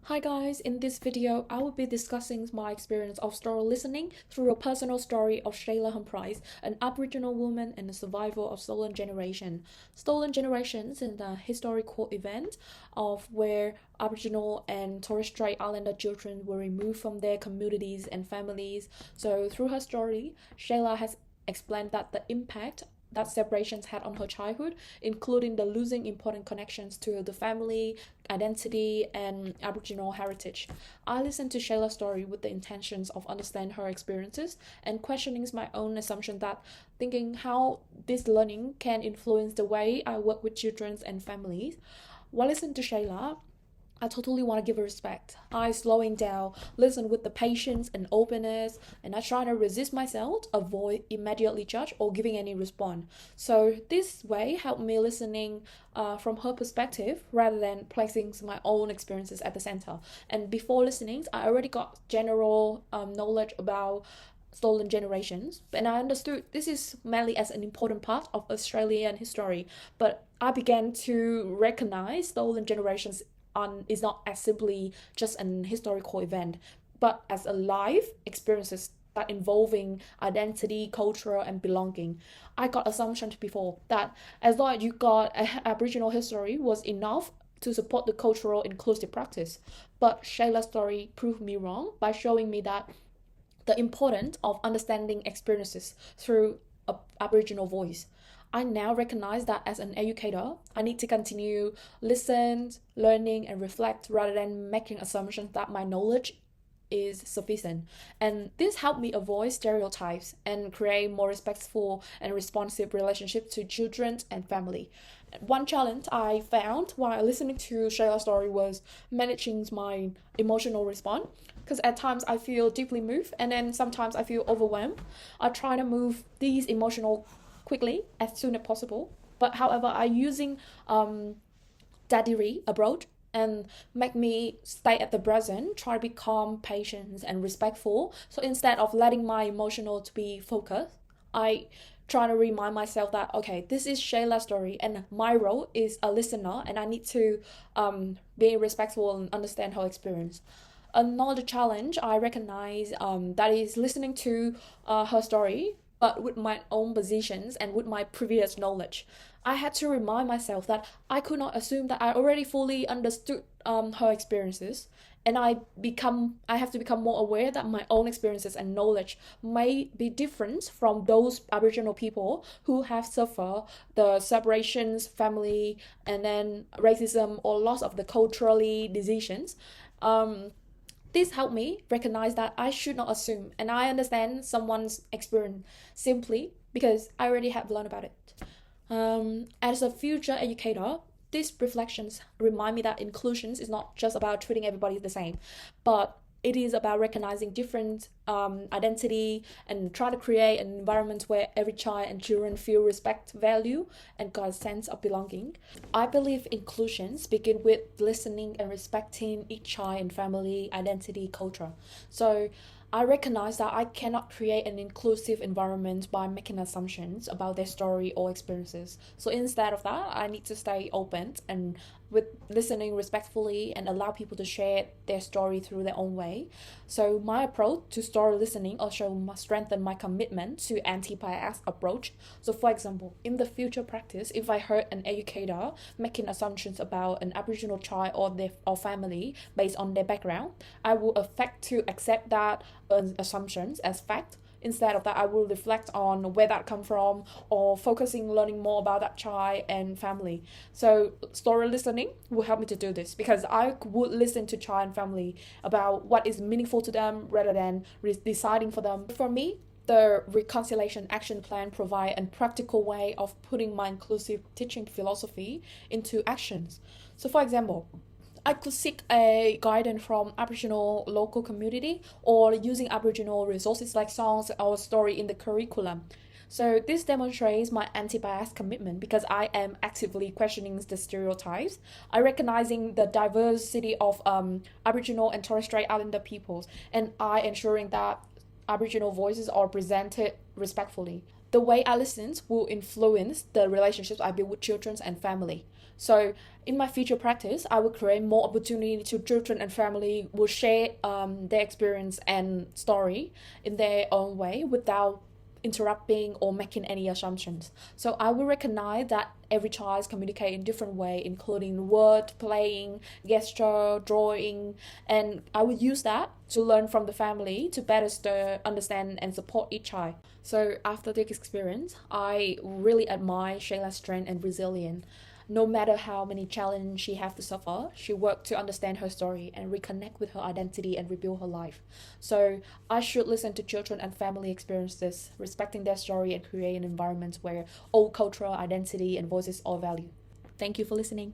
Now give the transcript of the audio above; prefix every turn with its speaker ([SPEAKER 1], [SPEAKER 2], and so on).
[SPEAKER 1] Hi guys, in this video, I will be discussing my experience of story listening through a personal story of Shayla Humphries, an Aboriginal woman and a survivor of Stolen Generation. Stolen Generations is a historical event of where Aboriginal and Torres Strait Islander children were removed from their communities and families. So through her story, Shayla has explained that the impact that separations had on her childhood, including the losing important connections to the family, identity, and Aboriginal heritage. I listened to Shayla's story with the intentions of understanding her experiences and questioning my own assumption that thinking how this learning can influence the way I work with children and families. While listening to Shayla, I totally want to give her respect. I slowing down, listen with the patience and openness, and I try to resist myself, avoid immediately judge or giving any response. So this way helped me listening from her perspective rather than placing my own experiences at the center. And before listening, I already got general knowledge about stolen generations, and I understood this is mainly as an important part of Australian history. But I began to recognize stolen generations is not as simply just an historical event, but as a life experiences that involving identity, culture, and belonging. I got assumptions before that as long as you got Aboriginal history was enough to support the cultural inclusive practice. But Shayla's story proved me wrong by showing me that the importance of understanding experiences through a Aboriginal voice. I now recognize that as an educator, I need to continue listen, learning, and reflect rather than making assumptions that my knowledge is sufficient. And this helped me avoid stereotypes and create more respectful and responsive relationships to children and family. One challenge I found while listening to Shayla's story was managing my emotional response. Because at times I feel deeply moved and then sometimes I feel overwhelmed. I try to move these emotional quickly as soon as possible. But however, I using daddy approach and make me stay at the present, try to be calm, patient, and respectful. So instead of letting my emotional to be focused, I try to remind myself that okay, this is Shayla's story and my role is a listener and I need to be respectful and understand her experience. Another challenge I recognize that is listening to her story but with my own positions and with my previous knowledge. I had to remind myself that I could not assume that I already fully understood her experiences, and I have to become more aware that my own experiences and knowledge may be different from those Aboriginal people who have suffered the separations, family, and then racism or loss of the culturally decisions. Um, this helped me recognize that I should not assume and I understand someone's experience simply because I already have learned about it. As a future educator, these reflections remind me that inclusion is not just about treating everybody the same, but it is about recognizing different identity and trying to create an environment where every child and children feel respect, value, and got a sense of belonging. I believe inclusions begin with listening and respecting each child and family identity culture. So I recognize that I cannot create an inclusive environment by making assumptions about their story or experiences. So instead of that, I need to stay open and with listening respectfully and allow people to share their story through their own way. So my approach to story listening also must strengthen my commitment to anti-bias approach. So for example, in the future practice, if I heard an educator making assumptions about an Aboriginal child or their or family based on their background, I will affect to accept that assumptions as fact. Instead of that, I will reflect on where that come from or focusing learning more about that child and family. So story listening will help me to do this because I would listen to child and family about what is meaningful to them rather than deciding for them. For me, the reconciliation action plan provide a practical way of putting my inclusive teaching philosophy into actions. So for example, I could seek a guidance from Aboriginal local community or using Aboriginal resources like songs or story in the curriculum. So this demonstrates my anti-bias commitment because I am actively questioning the stereotypes. I recognizing the diversity of Aboriginal and Torres Strait Islander peoples, and I ensuring that Aboriginal voices are presented respectfully. The way I listen will influence the relationships I build with children and family. So in my future practice, I will create more opportunity to children and family will share their experience and story in their own way without interrupting or making any assumptions. So I will recognize that every child communicate in different way, including word, playing, gesture, drawing, and I will use that to learn from the family to better understand and support each child. So after this experience, I really admire Shayla's strength and resilience. No matter how many challenges she have to suffer, she worked to understand her story and reconnect with her identity and rebuild her life. So I should listen to children and family experiences, respecting their story and create an environment where all cultural identity and voices are valued. Thank you for listening.